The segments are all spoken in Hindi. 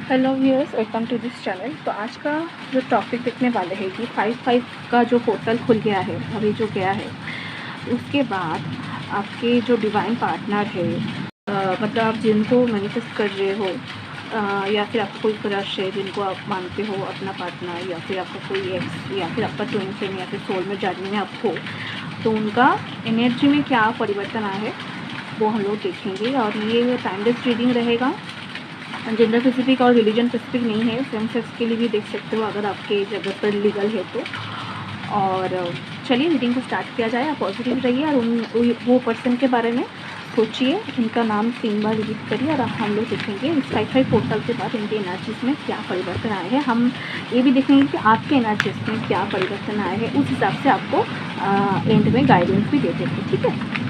Hello viewers, welcome to this channel. तो आज का जो टॉपिक देखने वाले हैं कि 5/5 का जो पोर्टल खुल गया है, अभी जो गया है, उसके बाद आपके जो डिवाइन पार्टनर है, मतलब आप जिनको मैनिफेस्ट कर रहे हो, या फिर आपका कोई क्रश है जिनको आप मानते हो अपना पार्टनर, या फिर आपका कोई एक्स, या फिर आपका ट्विन फ्लेम, या फिर सोल में जर्नी में आप हो, तो उनका एनर्जी में क्या परिवर्तन आया है वो हम लोग देखेंगे। और ये टाइमलेस रीडिंग रहेगा, जेंडर स्पेसिफिक और रिलीजन स्पेसिफिक नहीं है। सेम सेक्स के लिए भी देख सकते हो अगर आपके जगह पर लीगल है तो। और चलिए रीडिंग को स्टार्ट किया जाए। आप पॉजिटिव रहिए और वो पर्सन के बारे में सोचिए, उनका नाम 3 बार रिपीट करिए और हम लोग देखेंगे इस 5/5 पोर्टल के बाद उनके एनर्जीज में क्या परिवर्तन आए हैं। हम ये भी देखेंगे कि आपके एनर्जीज में क्या परिवर्तन आए हैं, उस हिसाब से आपको एंड में गाइडेंस भी दे देंगे, ठीक है।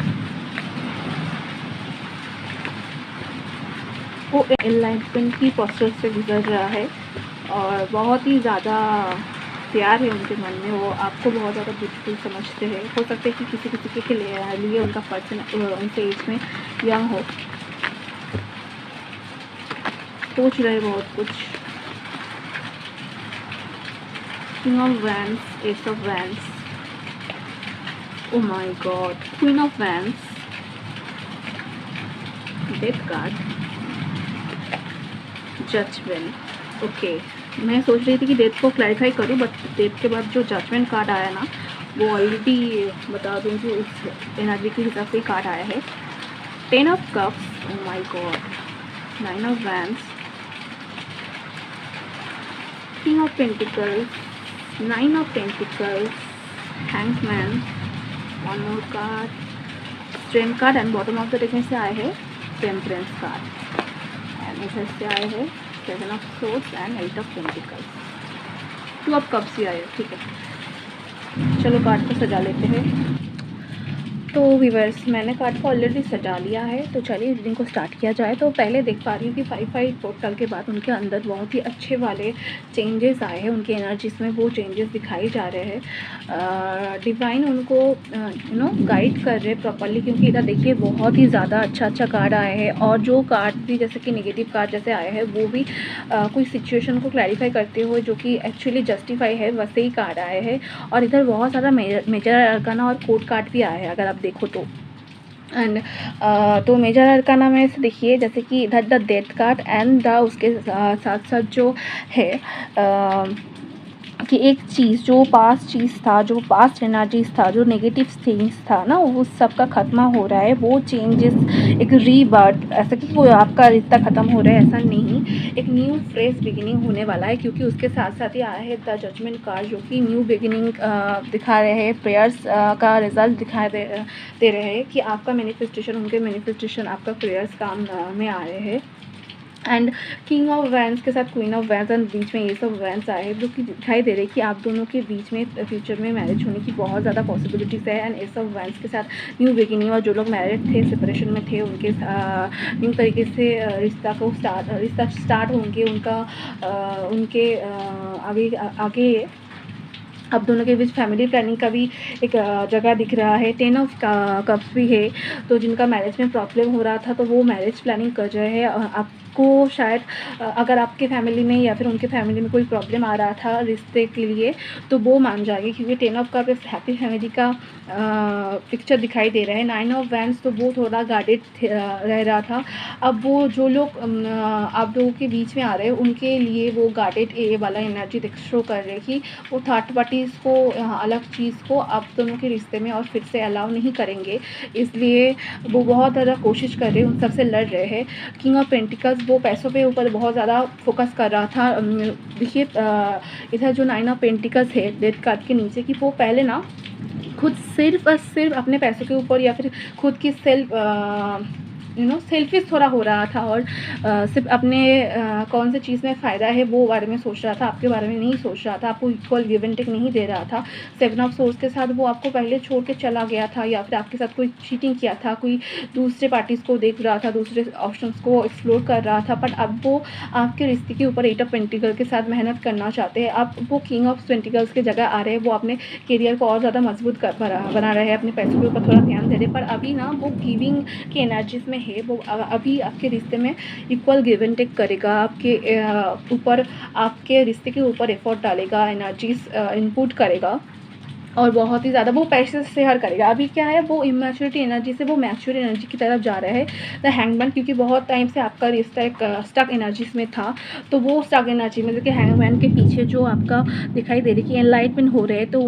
वो एनलाइटमेंट की प्रोसेस से गुजर रहा है और बहुत ही ज़्यादा प्यार है उनके मन में। वो आपको बहुत ज़्यादा ब्यूटीफुल समझते हैं। हो सकता है कि किसी किसी के लिए उनका पर्सन उनसे एज में यंग हो, सोच रहे बहुत कुछ। King of wands, ace of wands, oh my god, queen of wands, death card, judgement. Okay, मैं सोच रही थी कि डेथ को क्लैरिफाई करूं, बट डेथ के बाद जो जजमेंट कार्ड आया ना, वो ऑलरेडी बता दूं कि उस एनर्जी के हिसाब से कार्ड आया है। 10 of cups, O my God, 9 of wands, king of pentacles, 9 of pentacles, hangman, one more card, strength card, and bottom of the deck में से आए हैं टेम्परेंस कार्ड, एंड इधर से आए हैं 7 of swords and 8 of pentacles, 2 of cups ही आए, ठीक है। चलो कार्ड को सजा लेते हैं। तो व्यूअर्स, मैंने कार्ड को ऑलरेडी सजा लिया है, तो चलिए रीडिंग को स्टार्ट किया जाए। तो पहले देख पा रही हूँ कि 5/5 पोर्टल के बाद उनके अंदर बहुत ही अच्छे वाले चेंजेस आए हैं। उनके एनर्जीज में वो चेंजेस दिखाई जा रहे हैं। डिवाइन उनको गाइड कर रहे हैं प्रॉपरली, क्योंकि इधर देखिए बहुत ही ज़्यादा अच्छा कार्ड आए हैं। और जो कार्ड भी जैसे कि नेगेटिव कार्ड जैसे आए हैं, वो भी कोई सिचुएशन को क्लैरिफाई करते हुए जो कि एक्चुअली जस्टिफाई है, वैसे ही कार्ड आए हैं। और इधर बहुत सारा मेजर अरकाना और कोर्ट कार्ड भी आया है अगर आप देखो तो। एंड तो मेजर अरकाना में से देखिए जैसे कि इधर the death card and the उसके साथ साथ जो है कि एक चीज़ जो पास्ट चीज़ था, जो पास्ट एनर्जीज था, जो नेगेटिव थिंग्स था ना, उस सब का ख़त्म हो रहा है। वो चेंजेस, एक रीबर्थ, ऐसा कि वो आपका रिश्ता ख़त्म हो रहा है ऐसा नहीं, एक न्यू फ्रेश बिगिनिंग होने वाला है। क्योंकि उसके साथ साथ ही आया है द जजमेंट कार्ड, जो कि न्यू बिगिनिंग दिखा रहे हैं, प्रेयर्स का रिजल्ट दिखा दे रहे हैं कि आपका मैनिफेस्टेशन, उनके मैनिफेस्टेशन आपका प्रेयर्स काम में आ रहे हैं। एंड किंग ऑफ वैंस के साथ क्वीन ऑफ वैंस एंड बीच में एस ऑफ वैंस आए, जो कि दिखाई दे रही है कि आप दोनों के बीच में फ्यूचर में मैरिज होने की बहुत ज़्यादा पॉसिबिलिटीज़ है। एंड एस ऑफ वैंस के साथ न्यू बिगिनिंग, और जो लोग मैरिड थे, सेपरेशन में थे, उनके न्यू तरीके से रिश्ता स्टार्ट होंगे उनका, उनके आगे अब दोनों के बीच फैमिली प्लानिंग का भी एक जगह दिख रहा है। 10 ऑफ कप्स भी है, तो जिनका मैरिज में प्रॉब्लम हो रहा था तो वो मैरिज प्लानिंग कर रहे हैं। आपको शायद अगर आपके फैमिली में या फिर उनके फैमिली में कोई प्रॉब्लम आ रहा था रिश्ते के लिए, तो वो मान जाएगी, क्योंकि 10 ऑफ कप हैप्पी फैमिली का पिक्चर दिखाई दे रहा है। 9 ऑफ वैंड्स तो वो थोड़ा गार्डेड रह रहा था। अब वो जो लोग आप लोगों के बीच में आ रहे हैं, उनके लिए वो गार्डेड ए वाला एनर्जी शो कर रहे हैं कि वो थर्ड पार्टीज़ को, अलग चीज़ को आप दोनों के रिश्ते में और फिर से अलाउ नहीं करेंगे। इसलिए वो बहुत ज़्यादा कोशिश कर रहे हैं, उन सबसे लड़ रहे हैं। किंग ऑफ पेंटिकल्स वो पैसों पे ऊपर बहुत ज़्यादा फोकस कर रहा था। देखिए इधर जो 9 ऑफ पेंटिकल्स है डेथ कार्ड के नीचे, कि वो पहले ना खुद सिर्फ और सिर्फ अपने पैसों के ऊपर या फिर खुद की सेल्फिश थोड़ा हो रहा था, और सिर्फ अपने कौन से चीज़ में फ़ायदा है वो बारे में सोच रहा था, आपके बारे में नहीं सोच रहा था, आपको इक्वल गिव एंड टेक नहीं दे रहा था। 7 ऑफ सोर्स के साथ वो आपको पहले छोड़ के चला गया था, या फिर आपके साथ कोई चीटिंग किया था, कोई दूसरे पार्टीज़ को देख रहा था, दूसरे ऑप्शंस को एक्सप्लोर कर रहा था। बट अब वो आपके रिश्ते के ऊपर 8 ऑफ पेंटिकल के साथ मेहनत करना चाहते हैं। अब वो किंग ऑफ पेंटिकल्स की जगह आ रहे हैं, वो अपने करियर को और ज़्यादा मजबूत बना रहे हैं, अपने पैसों के ऊपर थोड़ा ध्यान दे रहे हैं। पर अभी ना वो गिविंग की एनर्जीज में है वो अभी आपके रिश्ते में इक्वल गिव एंड टेक करेगा, आपके ऊपर, आपके रिश्ते के ऊपर एफर्ट डालेगा, एनर्जीज इनपुट करेगा और बहुत ही ज़्यादा वो पैसे से शेयर करेगा। अभी क्या है, वो इमेच्योरिटी एनर्जी से वो मैच्योर एनर्जी की तरफ जा रहा है, द हैंगमैन, क्योंकि बहुत टाइम से आपका रिश्ता एक स्टक एनर्जीज में था। तो वो स्टक एनर्जी में देखिए हैंगमैन के पीछे जो आपका दिखाई दे रही कि एनलाइटमेंट हो रहे हैं, तो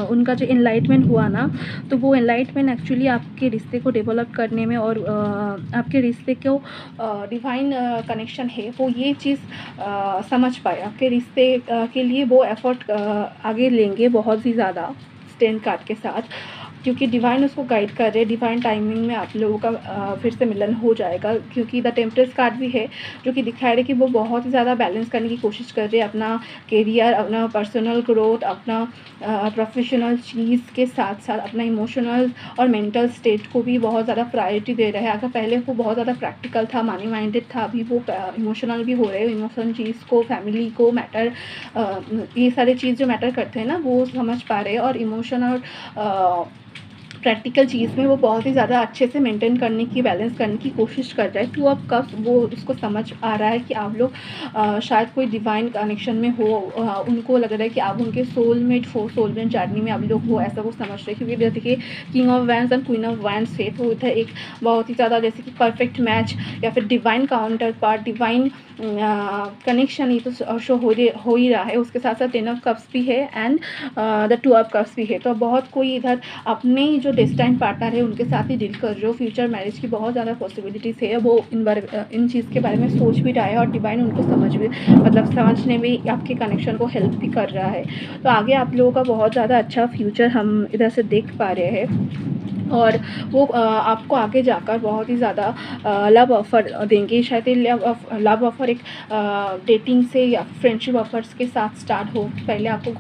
उनका जो एनलाइटमेंट हुआ ना, तो वो एनलाइटमेंट एक्चुअली आपके रिश्ते को डेवलप करने में और आपके रिश्ते को डिवाइन कनेक्शन है वो ये चीज़ समझ पाए, आपके रिश्ते के लिए वो एफर्ट आगे लेंगे बहुत ही ज़्यादा 10 कार्ड के साथ, क्योंकि डिवाइन उसको गाइड कर रहे हैं। डिवाइन टाइमिंग में आप लोगों का फिर से मिलन हो जाएगा, क्योंकि द टेम्परेंस कार्ड भी है जो कि दिखा रहे कि वो बहुत ही ज़्यादा बैलेंस करने की कोशिश कर रहे हैं, अपना करियर, अपना पर्सनल ग्रोथ, अपना प्रोफेशनल चीज़ के साथ साथ अपना इमोशनल और मेंटल स्टेट को भी बहुत ज़्यादा प्रायोरिटी दे रहे हैं। अगर पहले वो बहुत ज़्यादा प्रैक्टिकल था, मनी माइंडेड था, अभी वो इमोशनल भी हो रहे हैं, इमोशनल चीज़ को, फैमिली को मैटर, ये सारे चीज़ जो मैटर करते हैं ना वो समझ पा रहे हैं, और इमोशनल प्रैक्टिकल चीज़ में वो बहुत ही ज़्यादा अच्छे से मेंटेन करने की, बैलेंस करने की कोशिश कर रहा है। 2 ऑफ कप्स, वो उसको समझ आ रहा है कि आप लोग शायद कोई डिवाइन कनेक्शन में हो, उनको लग रहा है कि आप उनके सोलमेट हो, सोलमेट जर्नी में आप लोग हो, ऐसा वो समझ रहे हैं। क्योंकि देखिए king of wands and queen of wands है, तो इधर एक बहुत ही ज़्यादा जैसे कि परफेक्ट मैच या फिर divine counter part, divine connection ये तो शो हो ही रहा है। उसके साथ साथ 10 ऑफ कप्स भी है एंड द 2 ऑफ कप्स भी है। तो बहुत कोई इधर अपने जो डेस्टाइन पार्टनर है उनके साथ ही डील कर रहे हो, फ्यूचर मैरिज की बहुत ज़्यादा पॉसिबिलिटीज़ है। वो इन चीज़ के बारे में सोच भी रहा है और डिवाइन उनको समझने में आपके कनेक्शन को हेल्प भी कर रहा है। तो आगे आप लोगों का बहुत ज़्यादा अच्छा फ्यूचर हम इधर से देख पा रहे हैं, और वो आपको आगे जाकर बहुत ही ज़्यादा लव ऑफ़र देंगे। शायद ये लव ऑफ़र एक डेटिंग से या फ्रेंडशिप ऑफ़र्स के साथ स्टार्ट हो। पहले आपको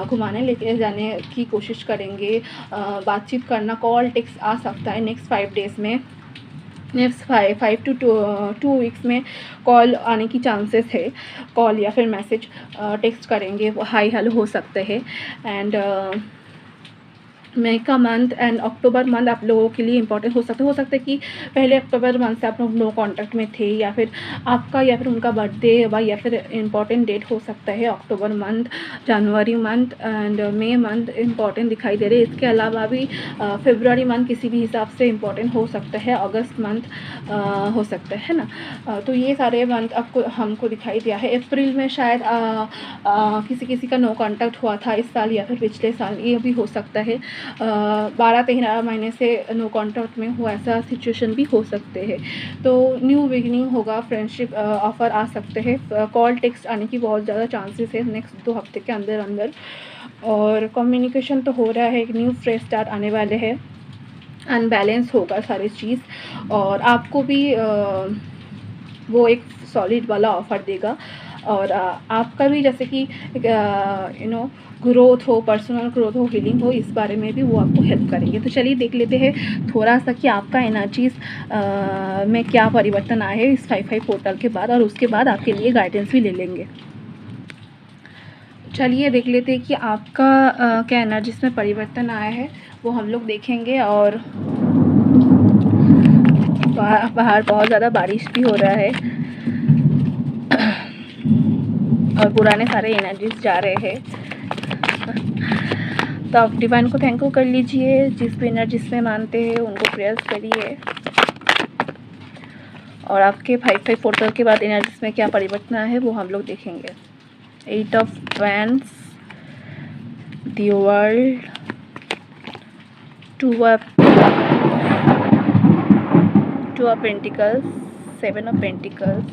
घुमाने लेके जाने की कोशिश करेंगे, बातचीत करना, कॉल टेक्स्ट आ सकता है नेक्स्ट 5 डेज़ में। नेक्स्ट 5 to 2 वीक्स में कॉल आने की चांसेस है, कॉल या फिर मैसेज टेक्स्ट करेंगे, वो हाई हेलो हो सकते हैं। एंड मई का मंथ एंड अक्टूबर मंथ आप लोगों के लिए इंपॉर्टेंट हो सकता है कि पहले अक्टूबर मंथ से आप लोग नो कॉन्टैक्ट में थे, या फिर आपका या फिर उनका बर्थडे या फिर इंपॉर्टेंट डेट हो सकता है October month, January month and May month important दिखाई दे रहे हैं। इसके अलावा भी फरवरी मंथ किसी भी हिसाब से इंपॉर्टेंट हो सकता है, अगस्त मंथ हो सकता है ना। तो ये सारे मंथ आपको हमको दिखाई दिया है। अप्रैल में शायद किसी का नो कॉन्टैक्ट हुआ था इस साल या फिर पिछले साल, ये भी हो सकता है। 12-13 महीने से नो कॉन्टैक्ट में हो, ऐसा सिचुएशन भी हो सकते हैं। तो न्यू बिगिनिंग होगा, फ्रेंडशिप ऑफ़र आ सकते हैं, कॉल टेक्स्ट आने की बहुत ज़्यादा चांसेस है नेक्स्ट 2 हफ्ते के अंदर। और कम्युनिकेशन तो हो रहा है, एक न्यू फ्रेश स्टार्ट आने वाले हैं, अनबैलेंस होगा सारी चीज़, और आपको भी वो एक सॉलिड वाला ऑफ़र देगा। और आपका भी जैसे कि ग्रोथ हो, पर्सनल ग्रोथ हो, हीलिंग हो, इस बारे में भी वो आपको हेल्प करेंगे। तो चलिए देख लेते हैं थोड़ा सा कि आपका एनर्जीज़ में क्या परिवर्तन आए हैं इस 5/5 पोर्टल के बाद, और उसके बाद आपके लिए गाइडेंस भी ले लेंगे। चलिए देख लेते हैं कि आपका क्या एनर्जीज़ में परिवर्तन आया है, वो हम लोग देखेंगे। और बाहर बहुत ज़्यादा बारिश भी हो रहा है और पुराने सारे एनर्जीज जा रहे हैं। तो आप डिवाइन को थैंक यू कर लीजिए, जिस भी एनर्जीज में मानते हैं उनको प्रेयर्स करिए। और आपके 5/5 पोर्टल के बाद एनर्जीज में क्या परिवर्तन है वो हम लोग देखेंगे। 8 of wands, the world, 2 of pentacles, 7 of pentacles,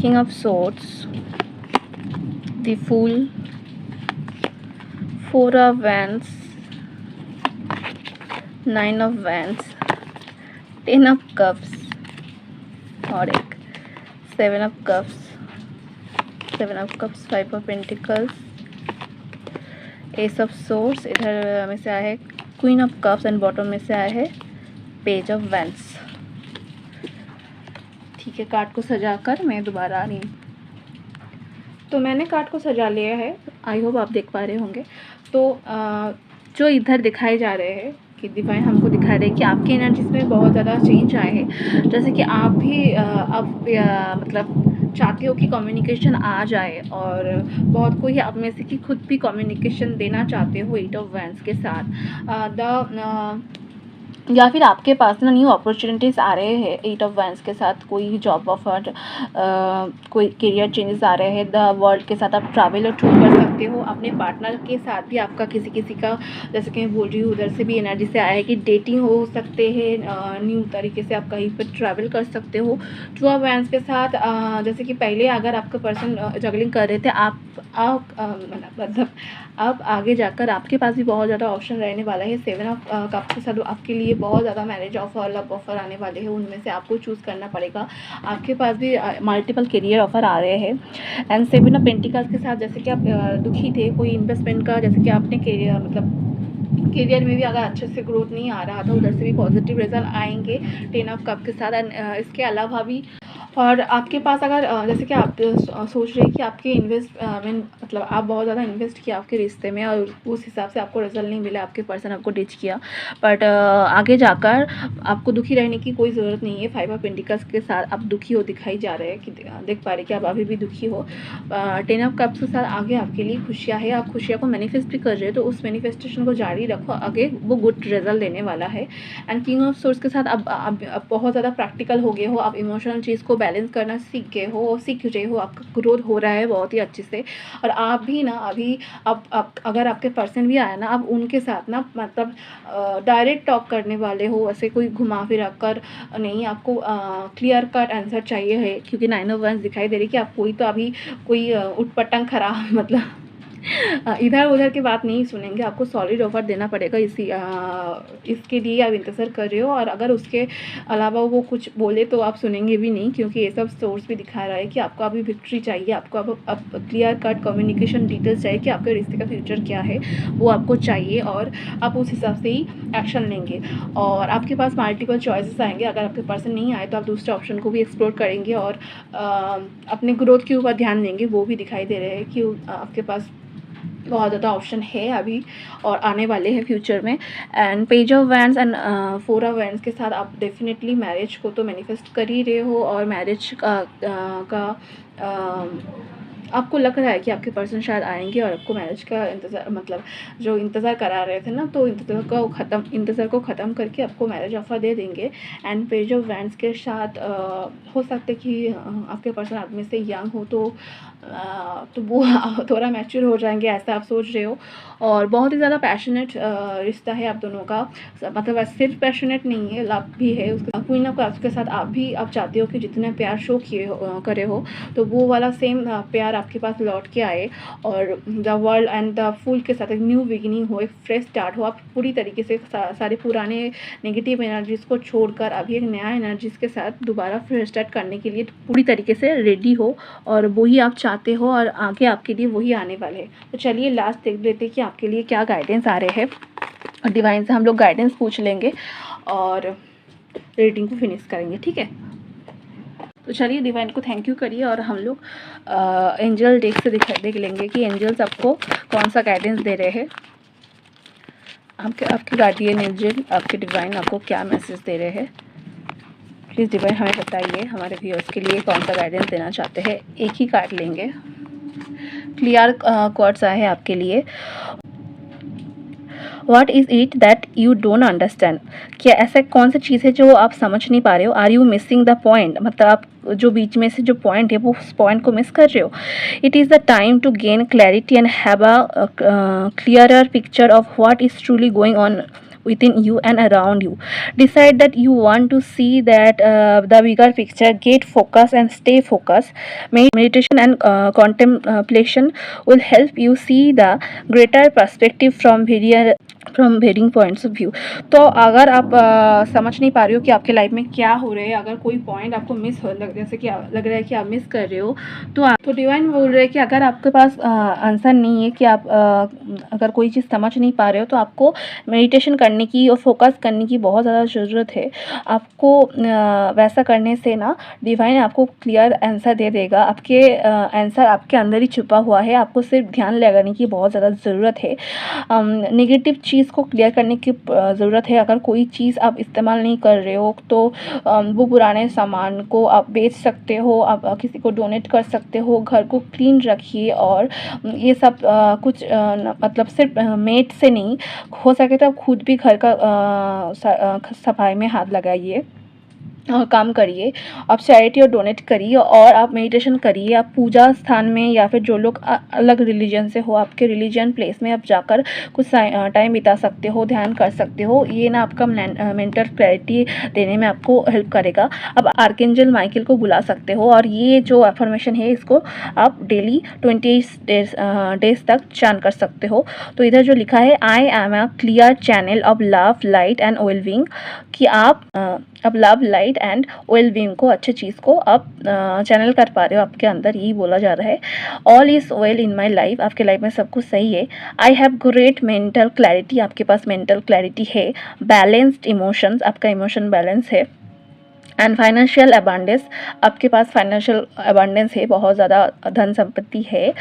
king of swords, the fool, 4 of wands, 9 of wands, 10 of cups और एक 7 of cups, 5 of pentacles, ace of swords, इधर में से आया है queen of cups and bottom में से आया है पेज ऑफ वैंड्स। ठीक है, कार्ड को सजाकर मैं दोबारा आ रही हूँ। तो मैंने कार्ड को सजा लिया है, आई होप आप देख पा रहे होंगे। तो जो इधर दिखाए जा रहे हैं कि डिवाइन हमको दिखा रहे हैं कि आपकी एनर्जीज में बहुत ज़्यादा चेंज आए हैं, जैसे कि आप भी अब मतलब चाहते हो कि कम्युनिकेशन आ जाए, और बहुत कोई आप में से कि खुद भी कम्युनिकेशन देना चाहते हो 8 ऑफ वैंड्स के साथ। या फिर आपके पास ना न्यू अपॉर्चुनिटीज़ आ रहे हैं 8 ऑफ वैंड्स के साथ, कोई जॉब ऑफर, कोई करियर चेंजेस आ रहे हैं। द वर्ल्ड के साथ आप ट्रैवल और टूर कर सकते हो। अपने पार्टनर के साथ भी आपका किसी का, जैसे कि मैं बोल रही हूँ, उधर से भी एनर्जी से आया है कि डेटिंग हो सकते हैं, न्यू तरीके से आप कहीं पर ट्रैवल कर सकते हो। 2 ऑफ वैंड्स के साथ जैसे कि पहले अगर आपका पर्सन जगलिंग कर रहे थे, आप मतलब अब आगे जाकर आपके पास भी बहुत ज़्यादा ऑप्शन रहने वाला है। 7 ऑफ कप्स के साथ आपके लिए बहुत ज़्यादा मैरिज ऑफर, लव ऑफर आने वाले हैं, उनमें से आपको चूज़ करना पड़ेगा। आपके पास भी मल्टीपल करियर ऑफर आ रहे हैं। एंड 7 ऑफ पेंटिकल्स के साथ जैसे कि आप दुखी थे कोई इन्वेस्टमेंट का, जैसे कि आपने करियर करियर में भी अगर अच्छे से ग्रोथ नहीं आ रहा था, उधर से भी पॉजिटिव रिजल्ट आएंगे 10 ऑफ कप के साथ। एंड इसके अलावा भी, और आपके पास अगर जैसे कि आप सोच रहे हैं कि आपके इन्वेस्टमेंट मतलब आप बहुत ज़्यादा इन्वेस्ट किया आपके रिश्ते में, और उस हिसाब से आपको रिजल्ट नहीं मिला, आपके पर्सन आपको डिच किया, बट आगे जाकर आपको दुखी रहने की कोई ज़रूरत नहीं है। 5 ऑफ पेंटिकल्स के साथ आप दुखी हो दिखाई जा रहे हैं, कि देख पा रहे कि आप अभी भी दुखी हो। 10 ऑफ कप्स के साथ आगे आपके लिए खुशियाँ है, आप खुशियाँ को मैनिफेस्ट भी कर रहे हो, तो उस मैनिफेस्टेशन को जारी रखो, आगे वो गुड रिजल्ट देने वाला है। एंड किंग ऑफ सोर्स के साथ अब बहुत ज़्यादा प्रैक्टिकल हो गए हो, आप इमोशनल चीज़ को बैलेंस करना सीख गए हो, सीख रहे हो, आपका ग्रोथ हो रहा है बहुत ही अच्छे से। और आप भी ना अभी अब अगर आपके पर्सन भी आया ना, आप उनके साथ ना मतलब डायरेक्ट टॉक करने वाले हो, ऐसे कोई घुमा फिरा कर नहीं, आपको क्लियर कट आंसर चाहिए है, क्योंकि 9 ऑफ वैंड्स दिखाई दे रही कि आप कोई तो अभी कोई उटपटांग खराब मतलब इधर उधर की बात नहीं सुनेंगे, आपको सॉलिड ऑफर देना पड़ेगा। इसके लिए आप इंतज़ार कर रहे हो, और अगर उसके अलावा वो कुछ बोले तो आप सुनेंगे भी नहीं, क्योंकि ये सब सोर्स भी दिखा रहा है कि आपको अभी विक्ट्री चाहिए, आपको अब क्लियर कट कम्युनिकेशन डिटेल्स चाहिए कि आपके रिश्ते का फ्यूचर क्या है, वो आपको चाहिए, और आप उस हिसाब से ही एक्शन लेंगे। और आपके पास मल्टीपल चॉइसेस आएंगे, अगर आपके पर्सन नहीं आए तो आप दूसरे ऑप्शन को भी एक्सप्लोर करेंगे, और अपने ग्रोथ के ऊपर ध्यान देंगे, वो भी दिखाई दे रहे हैं कि आपके पास बहुत ज़्यादा ऑप्शन है अभी और आने वाले हैं फ्यूचर में। And page of wands and 4 of wands के साथ आप डेफिनेटली मैरिज को तो मैनिफेस्ट कर ही रहे हो, और मैरिज का आपको लग रहा है कि आपके पर्सन शायद आएंगे, और आपको मैरिज का इंतज़ार मतलब जो इंतज़ार करा रहे थे ना, तो इंतज़ार को ख़त्म करके आपको मैरिज ऑफर दे देंगे। एंड पेज ऑफ वैंड्स के साथ हो सकता है कि आपके पर्सन आप में से यंग हो, तो वो थोड़ा मैच्योर हो जाएंगे, ऐसा आप सोच रहे हो। और बहुत ही ज़्यादा पैशनेट रिश्ता है आप दोनों का, मतलब सिर्फ पैशनेट नहीं है, लव भी है उसके साथ। क्वीन ऑफ कप्स के साथ आप चाहते हो कि जितने प्यार शो करे हो, तो वो वाला सेम प्यार आपके पास लौट के आए, और the world and the fool के साथ एक न्यू बिगिनिंग हो, एक फ्रेश स्टार्ट हो। आप पूरी तरीके से सारे पुराने नेगेटिव एनर्जीज़ को छोड़कर अभी एक नया एनर्जीज़ के साथ दोबारा फ्रेश स्टार्ट करने के लिए पूरी तरीके से रेडी हो, और वही आप चाहते हो, और आगे आपके लिए वही आने वाले हैं। तो चलिए लास्ट देख लेते हैं कि आपके लिए क्या गाइडेंस आ रहे हैं, और डिवाइन से हम लोग गाइडेंस पूछ लेंगे और रीडिंग को फिनिश करेंगे, ठीक है। तो चलिए डिवाइन को थैंक यू करिए, और हम लोग एंजल डेक से देख लेंगे कि एंजल्स आपको कौन सा गाइडेंस दे रहे हैं। आपके गार्डियन एंजल, आपके डिवाइन आपको क्या मैसेज दे रहे हैं, प्लीज़ डिवाइन हमें बताइए, हमारे व्यूअर्स के लिए कौन सा गाइडेंस देना चाहते हैं। एक ही कार्ड लेंगे, क्लियर कार्ड्स आए हैं आपके लिए। What is it that you don't understand, क्या ऐसा कौन सी चीज़ है जो आप समझ नहीं पा रहे हो। Are you missing the point, मतलब आप जो बीच में से जो पॉइंट है वो उस पॉइंट को मिस कर रहे हो। It is the time to gain clarity and have a clearer picture of what is truly going on within you and around you. Decide that you want to see that the bigger picture. Get focused and stay focused. Meditation and contemplation will help you see the greater perspective from varying points of view. तो अगर आप समझ नहीं पा रहे हो कि आपके लाइफ में क्या हो रहा है, अगर कोई पॉइंट आपको मिस हो जैसे कि लग रहा है कि आप मिस कर रहे हो, तो डिवाइन बोल रहे हैं कि अगर आपके पास आंसर नहीं है कि आप अगर कोई चीज़ समझ नहीं पा रहे हो, तो आपको मेडिटेशन करने करने की और फोकस करने की बहुत ज़्यादा ज़रूरत है। आपको वैसा करने से ना डिवाइन आपको क्लियर आंसर दे देगा। आपके आंसर आपके अंदर ही छुपा हुआ है, आपको सिर्फ ध्यान लगाने की बहुत ज़्यादा ज़रूरत है। नेगेटिव चीज़ को क्लियर करने की ज़रूरत है। अगर कोई चीज़ आप इस्तेमाल नहीं कर रहे हो तो वो पुराने सामान को आप बेच सकते हो, आप किसी को डोनेट कर सकते हो। घर को क्लीन रखिए और ये सब मतलब सिर्फ मेड से नहीं, हो सके तो आप खुद भी घर का सफाई में हाथ लगाइए, काम करिए। आप चैरिटी और डोनेट करिए और आप मेडिटेशन करिए। आप पूजा स्थान में या फिर जो लोग अलग रिलीजन से हो, आपके रिलीजन प्लेस में आप जाकर कुछ टाइम बिता सकते हो, ध्यान कर सकते हो। ये ना आपका मेंटल क्लैरिटी देने में आपको हेल्प करेगा। अब आर्कएंजल माइकल को बुला सकते हो और ये जो अफर्मेशन है इसको आप डेली 28 डेज तक चान कर सकते हो। तो इधर जो लिखा है, I am a clear channel of love, light and oil wing, कि आप अब love, light and well being को, अच्छे चीज़ को आप चैनल कर पा रहे हो। आपके अंदर यही बोला जा रहा है। All is well in my life, आपके लाइफ में सब कुछ सही है। I have great mental clarity, आपके पास मेंटल क्लैरिटी है। बैलेंस्ड इमोशंस, आपका इमोशन बैलेंस है। एंड फाइनेंशियल अबांडेंस, आपके पास फाइनेंशियल अबांडेंस है, बहुत ज़्यादा धन संपत्ति है,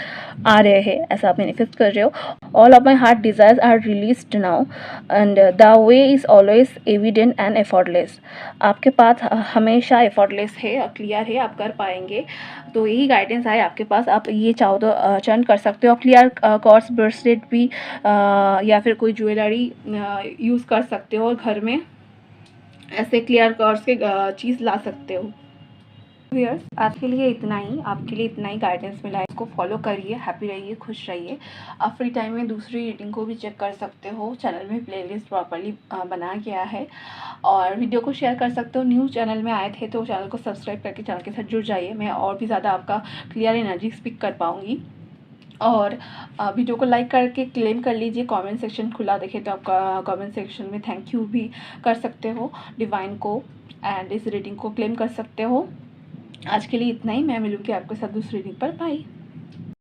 आ रहे हैं, ऐसा आप मैनिफेस्ट कर रहे हो। All of my heart desires are released now and the way is always evident and effortless, आपके पास हमेशा एफर्टलेस है, क्लियर है, आप कर पाएंगे। तो यही गाइडेंस है आपके पास। आप ये चाहो तो चर्न कर सकते हो। क्लियर कॉर्ड्स ब्रेसलेट भी या फिर कोई ज्वेलरी यूज़ कर सकते हो और घर में ऐसे क्लियर कर्व्स के चीज़ ला सकते हो। व्यूअर्स, आज के लिए इतना ही, आपके लिए इतना ही गाइडेंस मिला है। इसको फॉलो करिए, हैप्पी रहिए, खुश रहिए। आप फ्री टाइम में दूसरी रीडिंग को भी चेक कर सकते हो। चैनल में प्लेलिस्ट प्रॉपर्ली बना गया है और वीडियो को शेयर कर सकते हो। न्यू चैनल में आए थे तो चैनल को सब्सक्राइब करके चैनल के साथ जुड़ जाइए। मैं और भी ज़्यादा आपका क्लियर एनर्जी स्पीक कर पाऊँगी। और वीडियो को लाइक करके क्लेम कर लीजिए। कमेंट सेक्शन खुला देखे तो आपका कमेंट सेक्शन में थैंक यू भी कर सकते हो डिवाइन को, एंड इस रीडिंग को क्लेम कर सकते हो। आज के लिए इतना ही, मैं मिलूँगी आपके साथ दूसरी रीडिंग पर। बाय।